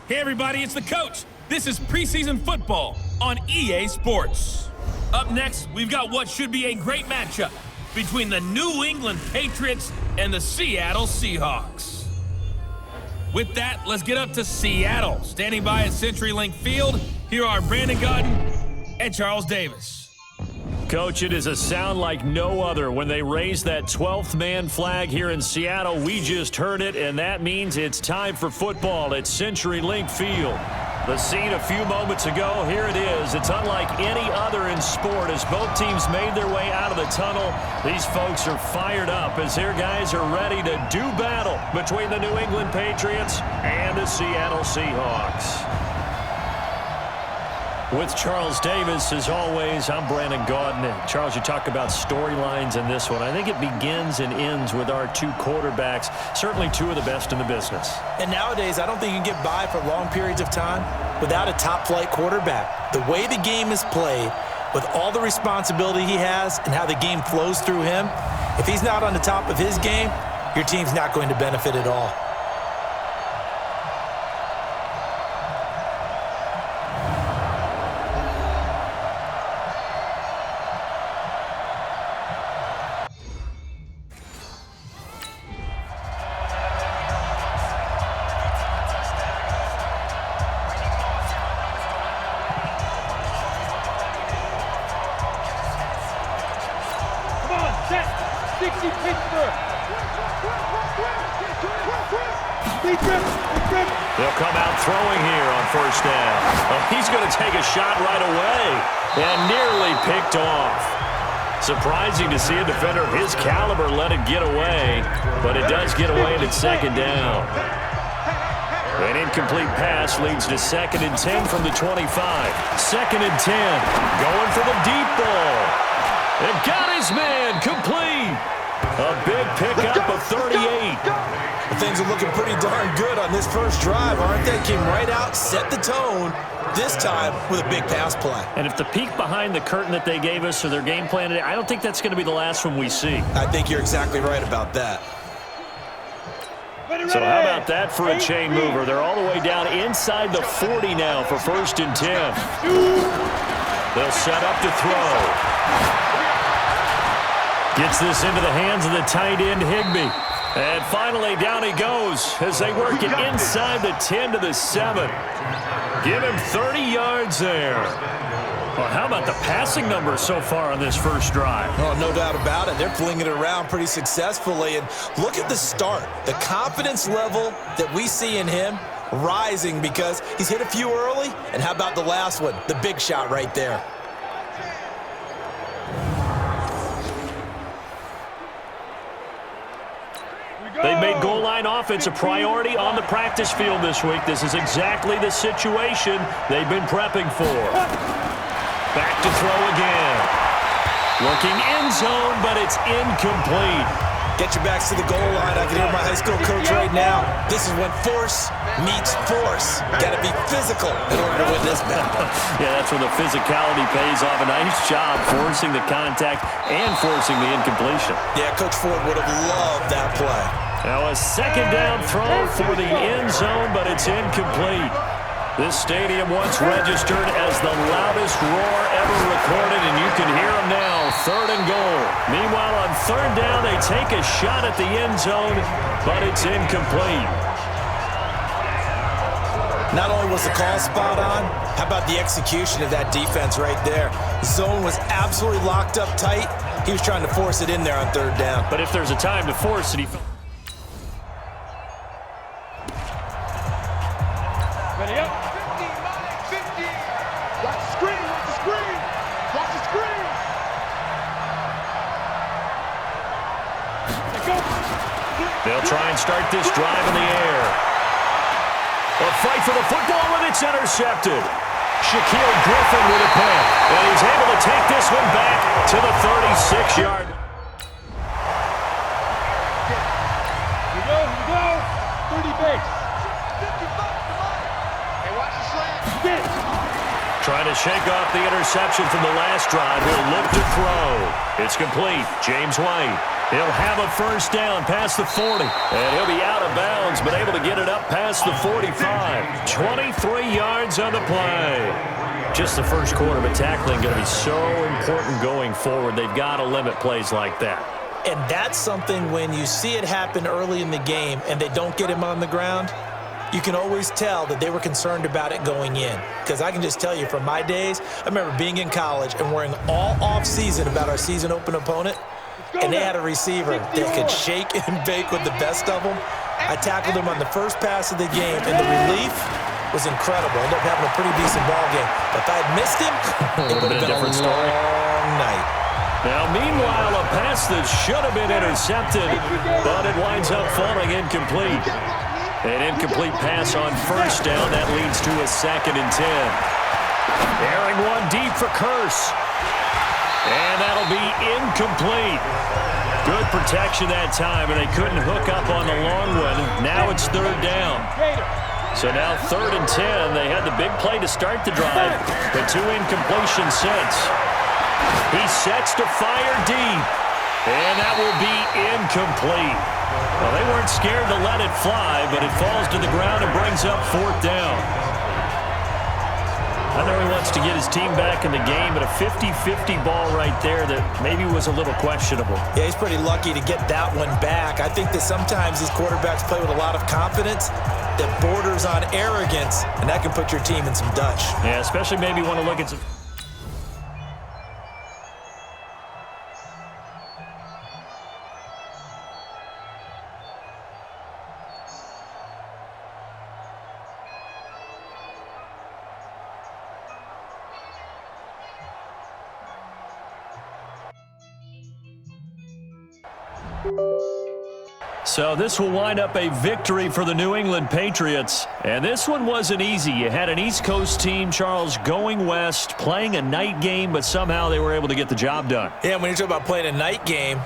Hey everybody, it's the coach. This is preseason football on EA Sports. Up next, we've got what should be a great matchup between the New England Patriots and the Seattle Seahawks. With that, let's get up to Seattle. Standing by at CenturyLink Field, here are Brandon Gaudin and Charles Davis. Coach, it is a sound like no other when they raise that 12th man flag here in Seattle. We just heard it, and that means it's time for football at CenturyLink Field. The scene a few moments ago, here it is. It's unlike any other in sport as both teams made their way out of the tunnel. These folks are fired up as their guys are ready to do battle between the New England Patriots and the Seattle Seahawks. With Charles Davis, as always, I'm Brandon Gaudin. Charles, you talk about storylines in this one. I think it begins and ends with our two quarterbacks, certainly two of the best in the business. And nowadays, I don't think you can get by for long periods of time without a top-flight quarterback. The way the game is played, with all the responsibility he has and how the game flows through him, if he's not on the top of his game, your team's not going to benefit at all. They'll come out throwing here on first down. Oh, he's going to take a shot right away and nearly picked off. Surprising to see a defender of his caliber let it get away, but it does get away at second down. An incomplete pass leads to 2nd and 10 from the 25. 2nd and 10, going for the deep ball. And got his man complete. A big pickup of 38. Things are looking pretty darn good on this first drive, aren't they? Came right out, set the tone, this time with a big pass play. And if the peek behind the curtain that they gave us or their game plan today, I don't think that's going to be the last one we see. I think you're exactly right about that. So how about that for a chain mover? They're all the way down inside the 40 now for 1st and 10. They'll set up to throw. Gets this into the hands of the tight end, Higbee. And finally, down he goes as they work it inside the 10 to the 7. Give him 30 yards there. Well, how about the passing numbers so far on this first drive? Oh, no doubt about it. They're flinging it around pretty successfully. And look at the start. The confidence level that we see in him rising because he's hit a few early. And how about the last one? The big shot right there. They've made goal line offense a priority on the practice field this week. This is exactly the situation they've been prepping for. Back to throw again. Looking end zone, but it's incomplete. Get your backs to the goal line. I can hear my high school coach right now. This is when force meets force. Got to be physical in order to win this battle. Yeah, that's where the physicality pays off. A nice job forcing the contact and forcing the incompletion. Yeah, Coach Ford would have loved that play. Now a 2nd down throw for the end zone, but it's incomplete. This stadium once registered as the loudest roar ever recorded, and you can hear them now, 3rd and goal. Meanwhile, on 3rd down, they take a shot at the end zone, but it's incomplete. Not only was the call spot on, how about the execution of that defense right there? Zone was absolutely locked up tight. He was trying to force it in there on 3rd down. But if there's a time to force it, he felt... Ready up. 50. Watch the screen. Watch the screen. Watch the screen. They'll try and start this drive in the air. Well, The fight for the football, and it's intercepted. Shaquille Griffin with a pick, and he's able to take this one back to the 36-yard. Here we go. 30 base. Hey, watch the slant. Trying to shake off the interception from the last drive. He'll look to throw. It's complete. James White. He'll have a first down past the 40. And he'll be out of bounds, but able to get it up past the 45. 23 yards on the play. Just the first quarter, but tackling going to be so important going forward. They've got to limit plays like that. And that's something when you see it happen early in the game and they don't get him on the ground, you can always tell that they were concerned about it going in. Because I can just tell you from my days, I remember being in college and worrying all off-season about our season open opponent, and they had a receiver that could shake and bake with the best of them. I tackled him on the first pass of the game, and the relief was incredible. Ended up having a pretty decent ball game. But if I had missed him, it would have been a long night. Now, meanwhile, a pass that should have been intercepted, but it winds up falling incomplete. An incomplete pass on first down. That leads to a 2nd and 10. Airing one deep for Curse. And that'll be incomplete. Good protection that time, and they couldn't hook up on the long one. Now it's 3rd down. So now 3rd and 10. They had the big play to start the drive, but 2 incompletions since. He sets to fire deep, and that will be incomplete. Well, they weren't scared to let it fly, but it falls to the ground and brings up 4th down. I know he wants to get his team back in the game, but a 50-50 ball right there that maybe was a little questionable. Yeah, he's pretty lucky to get that one back. I think that sometimes these quarterbacks play with a lot of confidence that borders on arrogance, and that can put your team in some Dutch. Yeah, especially maybe want to look at some... So this will wind up a victory for the New England Patriots. And this one wasn't easy. You had an East Coast team, Charles, going west, playing a night game, but somehow they were able to get the job done. Yeah, when you talk about playing a night game,